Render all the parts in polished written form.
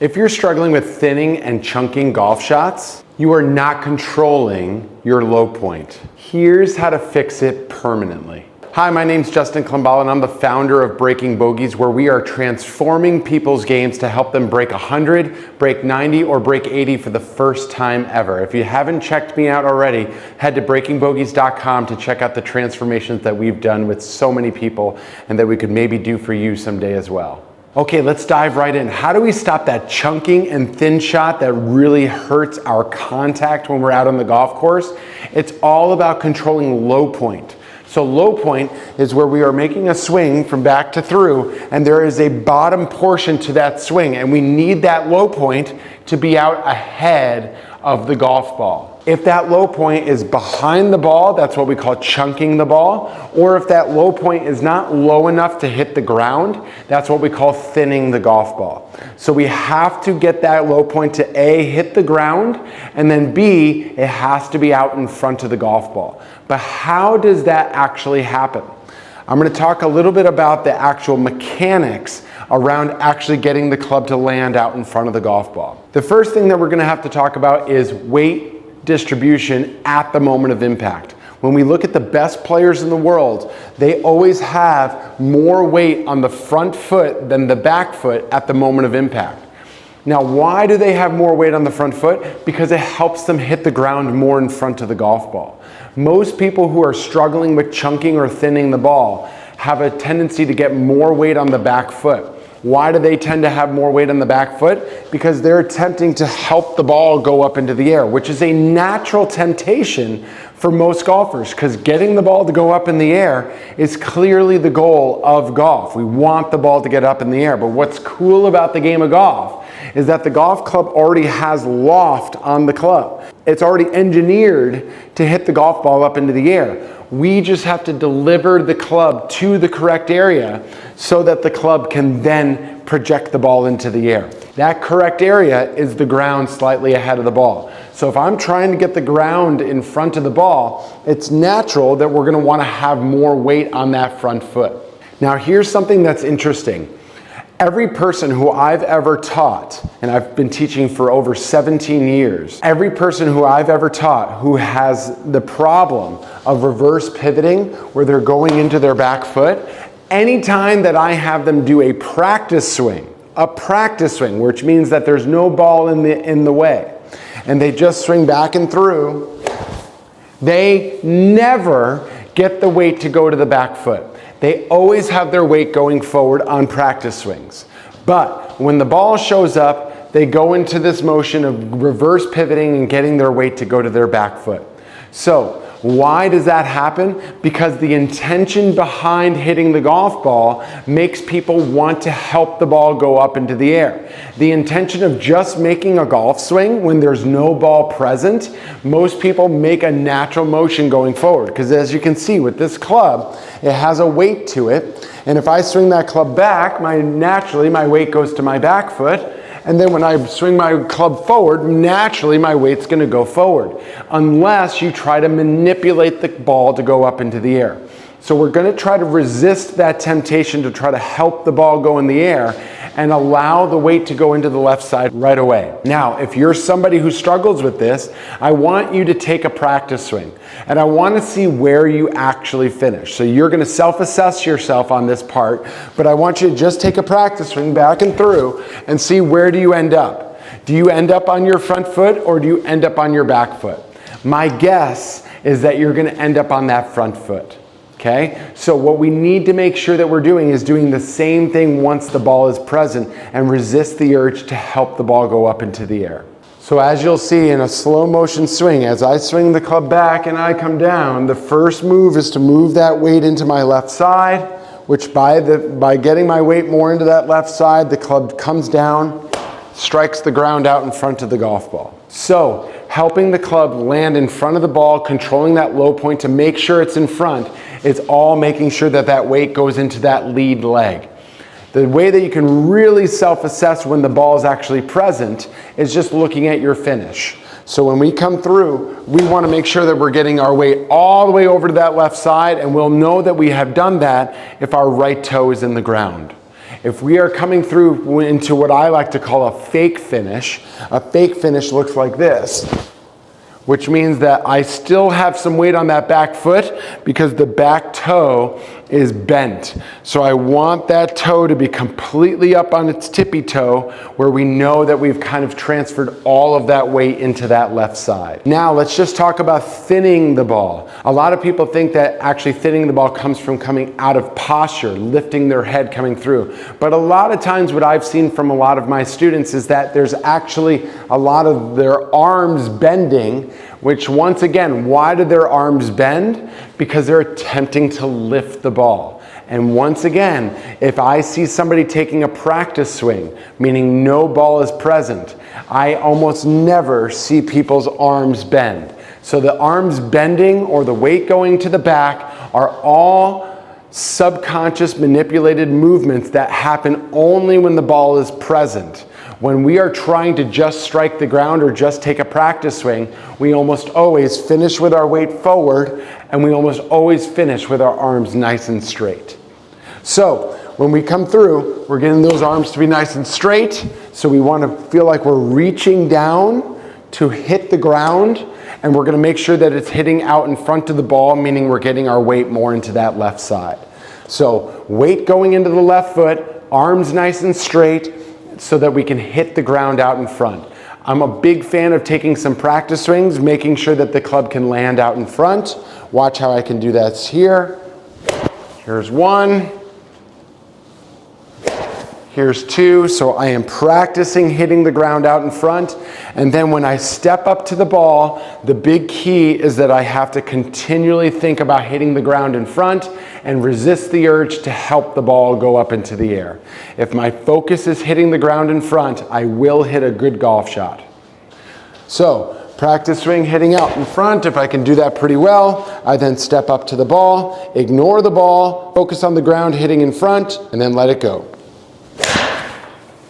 If you're struggling with thinning and chunking golf shots, you are not controlling your low point. Here's how to fix it permanently. Hi, my name's Justin Klimbala and I'm the founder of Breaking Bogeys, where we are transforming people's games to help them break 100, break 90, or break 80 for the first time ever. If you haven't checked me out already, head to breakingbogeys.com to check out the transformations that we've done with so many people and that we could maybe do for you someday as well. Okay, let's dive right in. How do we stop that chunking and thin shot that really hurts our contact when we're out on the golf course? It's all about controlling low point. So low point is where we are making a swing from back to through, and there is a bottom portion to that swing, and we need that low point to be out ahead of the golf ball. If that low point is behind the ball, that's what we call chunking the ball. Or if that low point is not low enough to hit the ground, that's what we call thinning the golf ball. So we have to get that low point to A, hit the ground, and then B, it has to be out in front of the golf ball. But how does that actually happen? I'm going to talk a little bit about the actual mechanics around actually getting the club to land out in front of the golf ball. The first thing that we're going to have to talk about is weight distribution at the moment of impact. When we look at the best players in the world, they always have more weight on the front foot than the back foot at the moment of impact. Now, why do they have more weight on the front foot? Because it helps them hit the ground more in front of the golf ball. Most people who are struggling with chunking or thinning the ball have a tendency to get more weight on the back foot. Why do they tend to have more weight on the back foot? Because they're attempting to help the ball go up into the air, which is a natural temptation for most golfers, because getting the ball to go up in the air is clearly the goal of golf. We want the ball to get up in the air. But what's cool about the game of golf is that the golf club already has loft on the club. It's already engineered to hit the golf ball up into the air. We just have to deliver the club to the correct area so that the club can then project the ball into the air. That correct area is the ground slightly ahead of the ball. So if I'm trying to get the ground in front of the ball, it's natural that we're going to want to have more weight on that front foot. Now here's something that's interesting. Every person who I've ever taught, and I've been teaching for over 17 years, every person who I've ever taught who has the problem of reverse pivoting, where they're going into their back foot, anytime that I have them do a practice swing, which means that there's no ball in the way, and they just swing back and through, they never get the weight to go to the back foot. They always have their weight going forward on practice swings. But when the ball shows up, they go into this motion of reverse pivoting and getting their weight to go to their back foot. So why does that happen? Because the intention behind hitting the golf ball makes people want to help the ball go up into the air. The intention of just making a golf swing when there's no ball present, most people make a natural motion going forward. Because as you can see with this club, it has a weight to it. And if I swing that club back, naturally my weight goes to my back foot. And then when I swing my club forward, naturally my weight's going to go forward, unless you try to manipulate the ball to go up into the air. So we're going to try to resist that temptation to try to help the ball go in the air and allow the weight to go into the left side right away. Now, if you're somebody who struggles with this, I want you to take a practice swing and I want to see where you actually finish. So you're going to self-assess yourself on this part, but I want you to just take a practice swing back and through and see where do you end up. Do you end up on your front foot or do you end up on your back foot? My guess is that you're going to end up on that front foot. Okay, so what we need to make sure that we're doing is doing the same thing once the ball is present and resist the urge to help the ball go up into the air. So as you'll see in a slow motion swing, as I swing the club back and I come down, the first move is to move that weight into my left side, which by getting my weight more into that left side, the club comes down, strikes the ground out in front of the golf ball. So helping the club land in front of the ball, controlling that low point to make sure it's in front, it's all making sure that that weight goes into that lead leg. The way that you can really self-assess when the ball is actually present is just looking at your finish. So when we come through, we want to make sure that we're getting our weight all the way over to that left side, and we'll know that we have done that if our right toe is in the ground. If we are coming through into what I like to call a fake finish looks like this, which means that I still have some weight on that back foot because the back toe is bent. So I want that toe to be completely up on its tippy toe where we know that we've kind of transferred all of that weight into that left side. Now let's just talk about thinning the ball. A lot of people think that actually thinning the ball comes from coming out of posture, lifting their head coming through. But a lot of times what I've seen from a lot of my students is that there's actually a lot of their arms bending, which once again, why do their arms bend? Because they're attempting to lift the ball. And once again, if I see somebody taking a practice swing, meaning no ball is present, I almost never see people's arms bend. So the arms bending or the weight going to the back are all subconscious manipulated movements that happen only when the ball is present. When we are trying to just strike the ground or just take a practice swing, we almost always finish with our weight forward, and we almost always finish with our arms nice and straight. So when we come through, we're getting those arms to be nice and straight. So we want to feel like we're reaching down to hit the ground, and we're going to make sure that it's hitting out in front of the ball, meaning we're getting our weight more into that left side. So weight going into the left foot, arms nice and straight, so that we can hit the ground out in front. I'm a big fan of taking some practice swings, making sure that the club can land out in front. Watch how I can do that here. Here's one. Here's two. So I am practicing hitting the ground out in front. And then when I step up to the ball, the big key is that I have to continually think about hitting the ground in front and resist the urge to help the ball go up into the air. If my focus is hitting the ground in front, I will hit a good golf shot. So practice swing hitting out in front. If I can do that pretty well, I then step up to the ball, ignore the ball, focus on the ground hitting in front, and then let it go.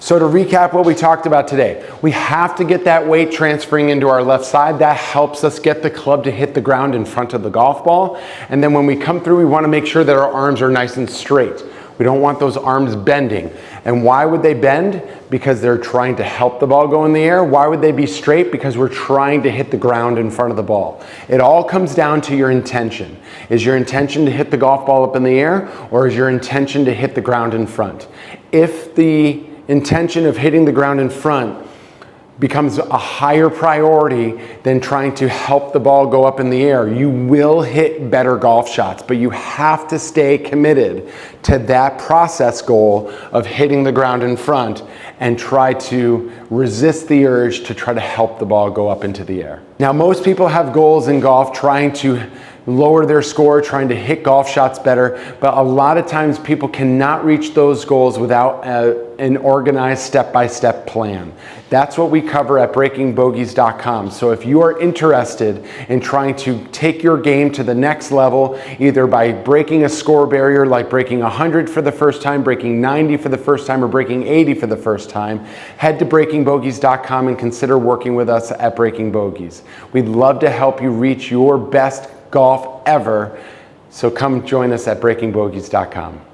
So to recap what we talked about today, we have to get that weight transferring into our left side. That helps us get the club to hit the ground in front of the golf ball. And then when we come through, we want to make sure that our arms are nice and straight. We don't want those arms bending. And why would they bend? Because they're trying to help the ball go in the air. Why would they be straight? Because we're trying to hit the ground in front of the ball. It all comes down to your intention. Is your intention to hit the golf ball up in the air, or is your intention to hit the ground in front? If the intention of hitting the ground in front becomes a higher priority than trying to help the ball go up in the air, you will hit better golf shots, but you have to stay committed to that process goal of hitting the ground in front and try to resist the urge to try to help the ball go up into the air. Now, most people have goals in golf trying to lower their score, trying to hit golf shots better, but a lot of times people cannot reach those goals without an organized step-by-step plan. That's what we cover at breakingbogeys.com. So if you are interested in trying to take your game to the next level, either by breaking a score barrier like breaking 100 for the first time, breaking 90 for the first time, or breaking 80 for the first time, head to breakingbogeys.com and consider working with us at Breaking Bogeys. We'd love to help you reach your best golf ever. So come join us at breakingbogeys.com.